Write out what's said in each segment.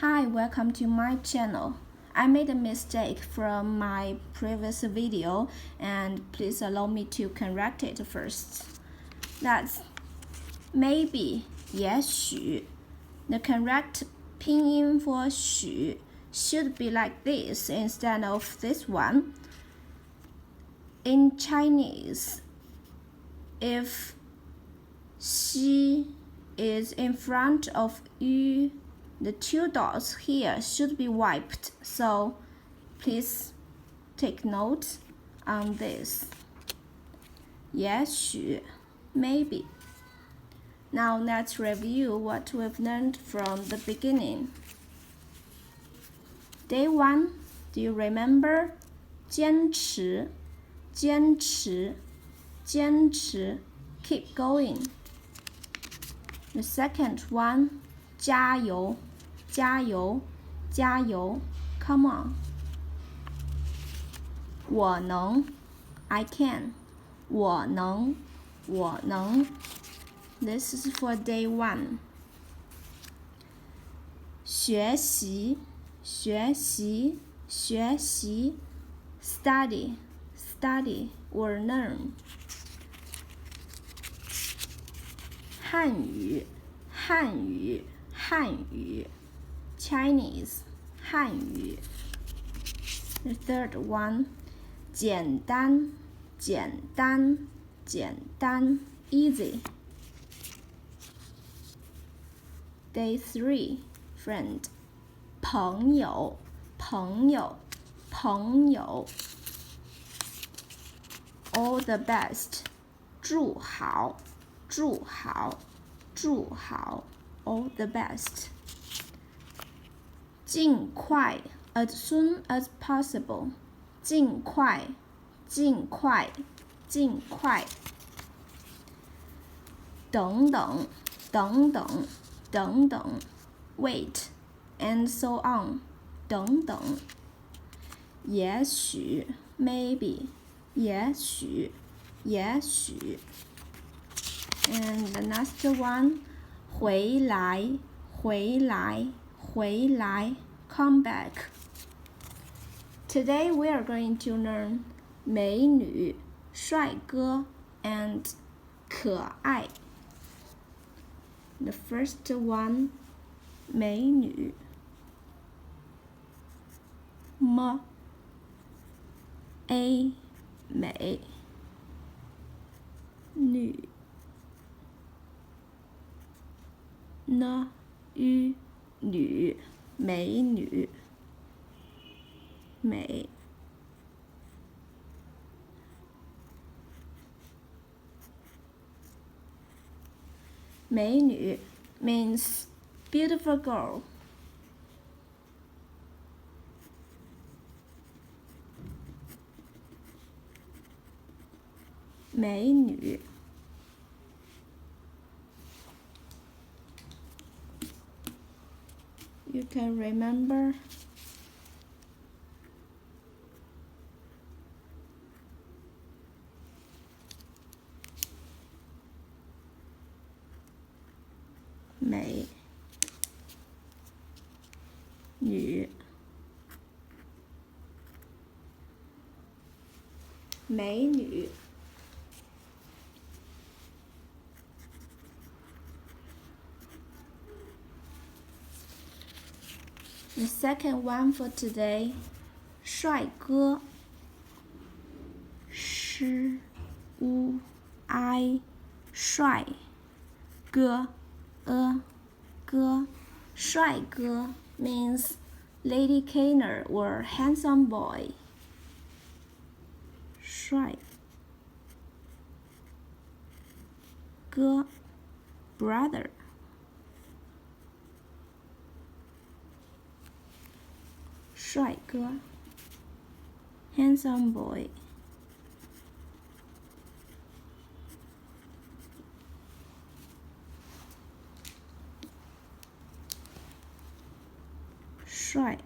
Hi, welcome to my channel. I made a mistake from my previous video and please allow me to correct it first. That's maybe, 也许. The correct pinyin for 许 should be like this instead of this one. In Chinese, if xi is in front of yu, the two dots here should be wiped, so please take note on this. 也许, maybe. Now let's review what we've learned from the beginning. Day 1, do you remember? 坚持, 坚持, 坚持, keep going. The second one, 加油, 加油, 加油, come on. 我能, I can. 我能, 我能. This is for day 1. 学习, 学习, 学习, study, study or learn. 汉语, 汉语, 汉语, Chinese, 汉语. The third one, 简单, 简单, 简单, easy. Day 3, friend, 朋友, 朋友, 朋友. All the best, 祝好, 祝好, 祝好. All the best. 尽快, as soon as possible. 尽快, 尽快, 尽快. 等等, 等等, 等等. Wait, and so on. 等等. 也许, maybe. 也许, 也许. And the last one, 回来, 回来, 回来, come back. Today we are going to learn 美女, 帅哥, and 可爱. The first one, 美女. M, A, 美. 女. N, Ü, 女, 美女, 美. 美女 means beautiful girl. 美女. You can remember? Mei, 女, 美女. The second one for today, 帅哥. Sh, U, I, 帅. 哥,哥. 帅哥 means ladykiller or handsome boy. 帅哥 brother. 帅哥 handsome boy. 帅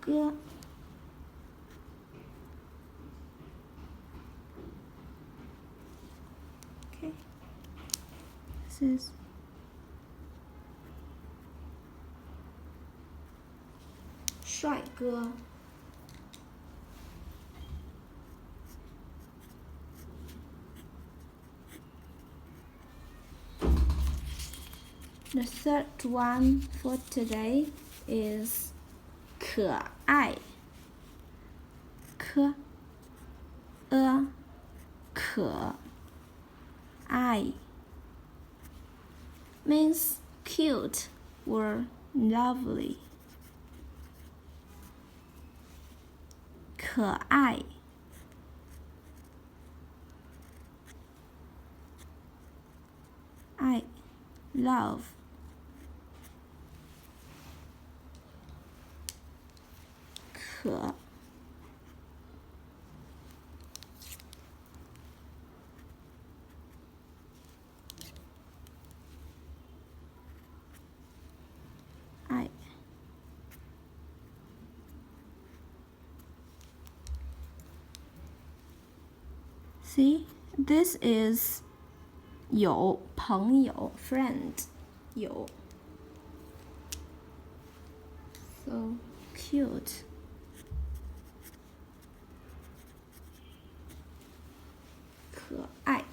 哥 Okay. This is shuài哥. The third one for today is 可爱. 可爱 means cute or lovely. 可爱 I love. 可爱 See, this is 有朋友 friend 有 so cute. 可爱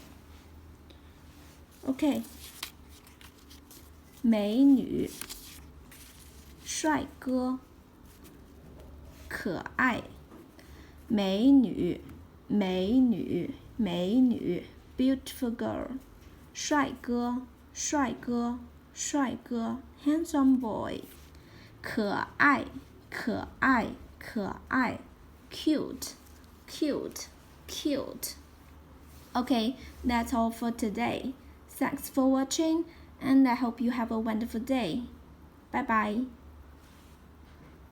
OK 美女帅哥可爱美女 beautiful girl 帅哥 handsome boy 可爱 cute. Okay, that's all for today. Thanks for watching, and I hope you have a wonderful day. Bye bye.